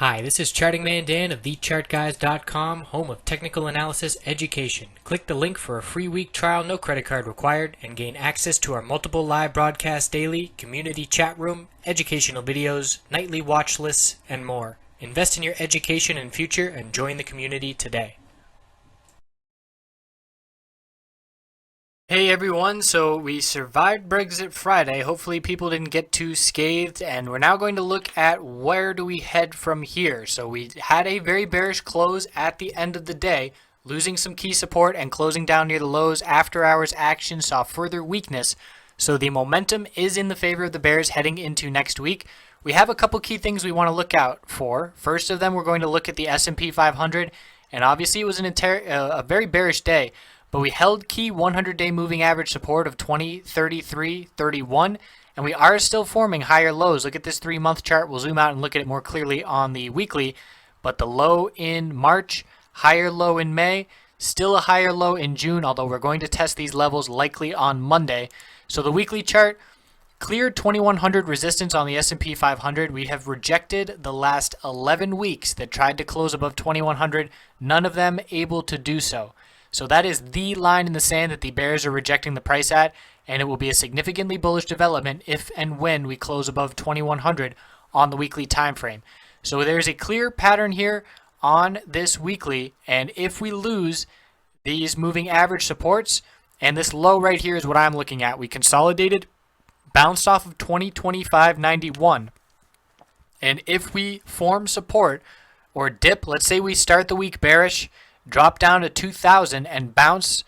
Hi, this is Charting Man Dan of TheChartGuys.com, home of technical analysis education. Click the link for a free week trial, no credit card required, and gain access to our multiple live broadcasts daily, community chat room, educational videos, nightly watch lists, and more. Invest in your education and future and join the community today. Hey everyone, so we survived Brexit Friday. Hopefully people didn't get too scathed, and we're now going to look at where do we head from here. So we had a very bearish close at the end of the day, losing some key support and closing down near the lows. After hours action saw further weakness, so the momentum is in the favor of the bears heading into next week. We have a couple key things we want to look out for. First of them, we're going to look at the S&P 500, and obviously it was a very bearish day. But we held key 100-day moving average support of 20, 33, 31, and we are still forming higher lows. Look at this 3-month chart. We'll zoom out and look at it more clearly on the weekly. But the low in March, higher low in May, still a higher low in June, although we're going to test these levels likely on Monday. So the weekly chart cleared 2100 resistance on the S&P 500. We have rejected the last 11 weeks that tried to close above 2100, none of them able to do so. So that is the line in the sand that the bears are rejecting the price at, and it will be a significantly bullish development if and when we close above 2100 on the weekly time frame. So there's a clear pattern here on this weekly, and if we lose these moving average supports, and this low right here is what I'm looking at. We consolidated, bounced off of 2025.91, and if we form support or dip, let's say we start the week bearish, drop down to 2000 and bounce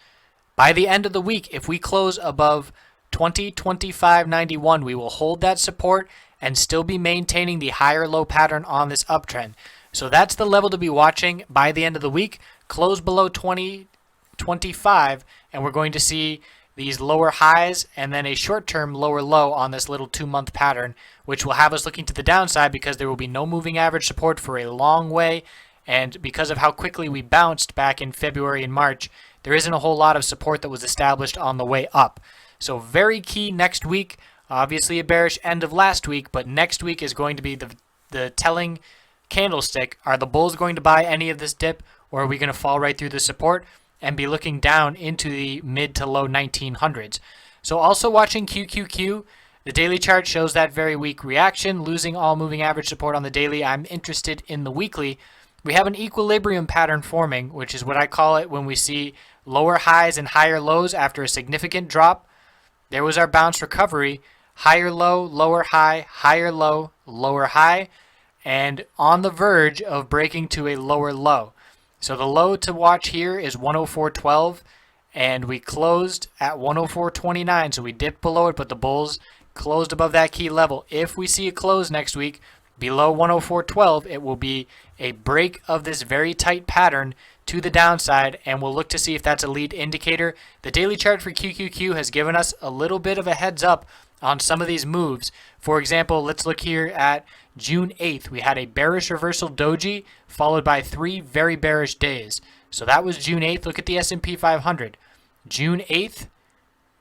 by the end of the week. If we close above 2025.91, we will hold that support and still be maintaining the higher low pattern on this uptrend. So that's the level to be watching by the end of the week. Close below 2025, and we're going to see these lower highs and then a short-term lower low on this little 2-month pattern, which will have us looking to the downside because there will be no moving average support for a long way. And because of how quickly we bounced back in February and March, there isn't a whole lot of support that was established on the way up. So very key next week. Obviously a bearish end of last week, but next week is going to be the telling candlestick. Are the bulls going to buy any of this dip, or are we going to fall right through the support and be looking down into the mid to low 1900s? So also watching QQQ. The daily chart shows that very weak reaction, losing all moving average support on the daily. I'm interested in the weekly. We have an equilibrium pattern forming, which is what I call it when we see lower highs and higher lows after a significant drop. There was our bounce recovery, higher low, lower high, higher low, lower high, and on the verge of breaking to a lower low. So the low to watch here is 104.12, and we closed at 104.29, so we dipped below it, but the bulls closed above that key level. If we see a close next week below 104.12, it will be a break of this very tight pattern to the downside, and we'll look to see if that's a lead indicator. The daily chart for QQQ has given us a little bit of a heads up on some of these moves. For example, let's look here at June 8th. We had a bearish reversal doji followed by 3 very bearish days. So that was June 8th. Look at the S&P 500. June 8th,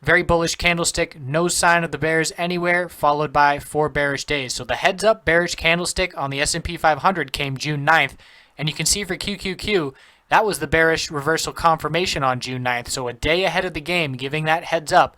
very bullish candlestick, no sign of the bears anywhere, followed by 4 bearish days. So the heads up bearish candlestick on the S&P 500 came June 9th, and you can see for QQQ, that was the bearish reversal confirmation on June 9th. So a day ahead of the game, giving that heads up,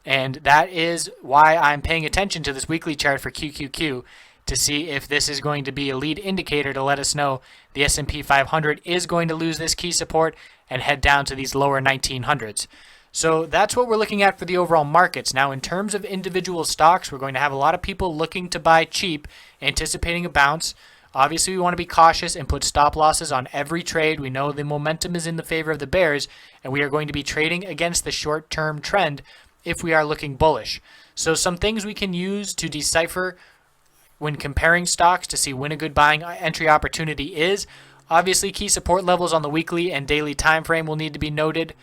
and that is why I'm paying attention to this weekly chart for QQQ to see if this is going to be a lead indicator to let us know the S&P 500 is going to lose this key support and head down to these lower 1900s. So that's what we're looking at for the overall markets. Now, in terms of individual stocks, we're going to have a lot of people looking to buy cheap, anticipating a bounce. Obviously, we want to be cautious and put stop losses on every trade. We know the momentum is in the favor of the bears, and we are going to be trading against the short-term trend if we are looking bullish. So some things we can use to decipher when comparing stocks to see when a good buying entry opportunity is. Obviously, key support levels on the weekly and daily time frame will need to be noted.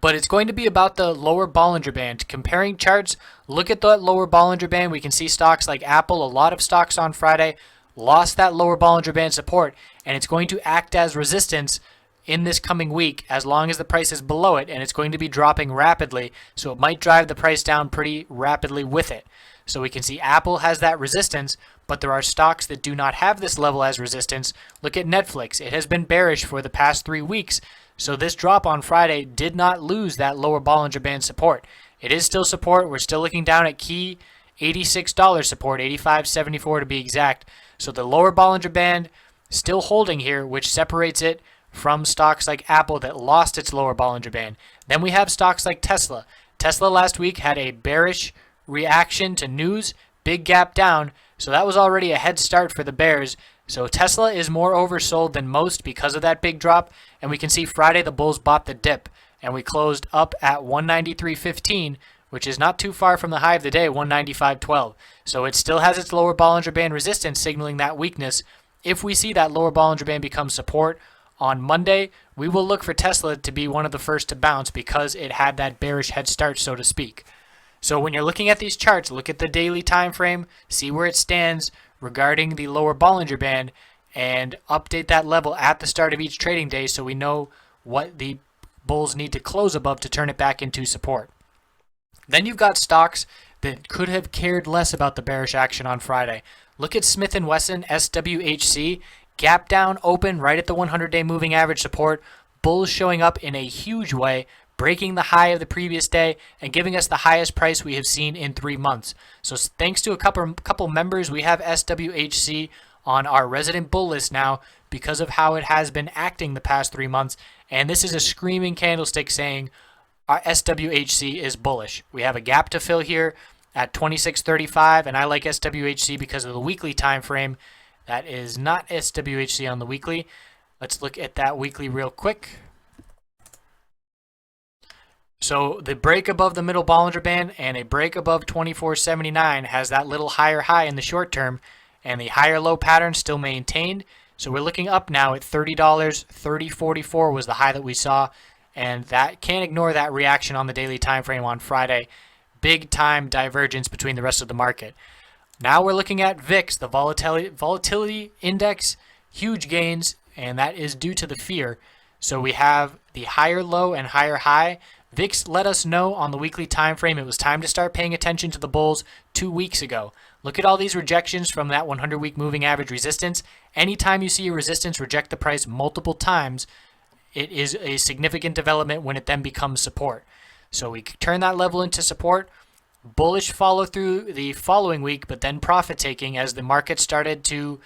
But it's going to be about the lower Bollinger Band. Comparing charts, look at that lower Bollinger Band. We can see stocks like Apple, a lot of stocks on Friday, lost that lower Bollinger Band support, and it's going to act as resistance in this coming week as long as the price is below it, and it's going to be dropping rapidly, so it might drive the price down pretty rapidly with it. So we can see Apple has that resistance, but there are stocks that do not have this level as resistance. Look at Netflix. It has been bearish for the past 3 weeks. So this drop on Friday did not lose that lower Bollinger Band support. It is still support. We're still looking down at key $86 support, 85.74 to be exact. So the lower Bollinger Band still holding here, which separates it from stocks like Apple that lost its lower Bollinger Band. Then we have stocks like Tesla. Tesla last week had a bearish reaction to news, big gap down, so that was already a head start for the bears. So Tesla is more oversold than most because of that big drop, and we can see Friday the bulls bought the dip, and we closed up at 193.15, which is not too far from the high of the day, 195.12. So it still has its lower Bollinger Band resistance, signaling that weakness. If we see that lower Bollinger Band become support on Monday, we will look for Tesla to be one of the first to bounce because it had that bearish head start, so to speak. So when you're looking at these charts, look at the daily time frame, see where it stands regarding the lower Bollinger Band, and update that level at the start of each trading day so we know what the bulls need to close above to turn it back into support. Then you've got stocks that could have cared less about the bearish action on Friday. Look at Smith & Wesson, SWHC, gap down, open right at the 100-day moving average support, bulls showing up in a huge way, breaking the high of the previous day and giving us the highest price we have seen in 3 months. So thanks to a couple members, we have SWHC on our resident bull list now because of how it has been acting the past 3 months. And this is a screaming candlestick saying our SWHC is bullish. We have a gap to fill here at 26.35, and I like SWHC because of the weekly time frame. That is not SWHC on the weekly. Let's look at that weekly real quick. So the break above the middle Bollinger Band and a break above 24.79 has that little higher high in the short term, and the higher low pattern still maintained. So we're looking up now at $30. 30.44 was the high that we saw, and that can't ignore that reaction on the daily time frame on Friday. Big time divergence between the rest of the market. Now we're looking at VIX, the volatility index, huge gains, and that is due to the fear. So we have the higher low and higher high. VIX let us know on the weekly time frame it was time to start paying attention to the bulls 2 weeks ago. Look at all these rejections from that 100-week moving average resistance. Anytime you see a resistance reject the price multiple times, it is a significant development when it then becomes support. So we turn that level into support. Bullish follow through the following week, but then profit taking as the market started to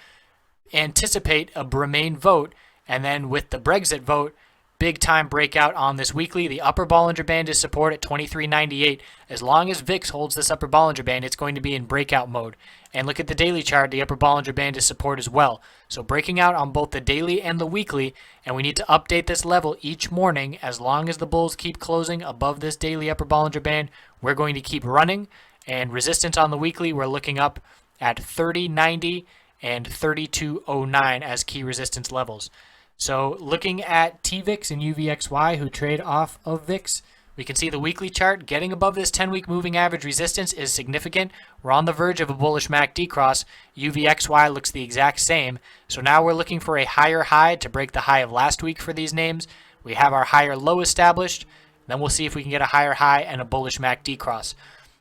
anticipate a Remain vote. And then with the Brexit vote, big time breakout on this weekly. The upper Bollinger Band is support at 23.98. As long as VIX holds this upper Bollinger Band, it's going to be in breakout mode. And look at the daily chart. The upper Bollinger Band is support as well. So breaking out on both the daily and the weekly, and we need to update this level each morning. As long as the bulls keep closing above this daily upper Bollinger Band, we're going to keep running. And resistance on the weekly, we're looking up at 30.90 and 32.09 as key resistance levels. So looking at TVIX and UVXY, who trade off of VIX, we can see the weekly chart getting above this 10-week moving average resistance is significant. We're on the verge of a bullish MACD cross. UVXY looks the exact same. So now we're looking for a higher high to break the high of last week for these names. We have our higher low established. Then we'll see if we can get a higher high and a bullish MACD cross.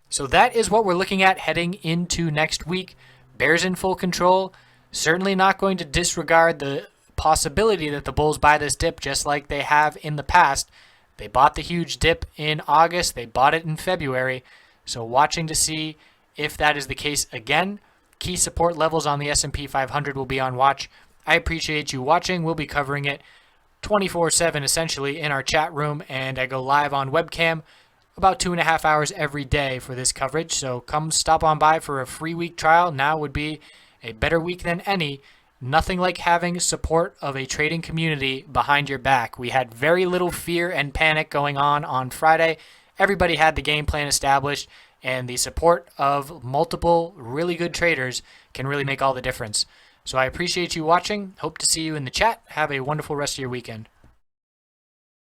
So that is what we're looking at heading into next week. Bears in full control. Certainly not going to disregard the possibility that the bulls buy this dip just like they have in the past. They bought the huge dip in August. They bought it in February. So watching to see if that is the case again. Key support levels on the S&P 500 will be on watch. I appreciate you watching. We'll be covering it 24/7 essentially in our chat room, and I go live on webcam about 2.5 hours every day for this coverage. So come stop on by for a free week trial. Now would be a better week than any. Nothing like having support of a trading community behind your back. We had very little fear and panic going on Friday. Everybody had the game plan established, and the support of multiple really good traders can really make all the difference. So I appreciate you watching. Hope to see you in the chat. Have a wonderful rest of your weekend.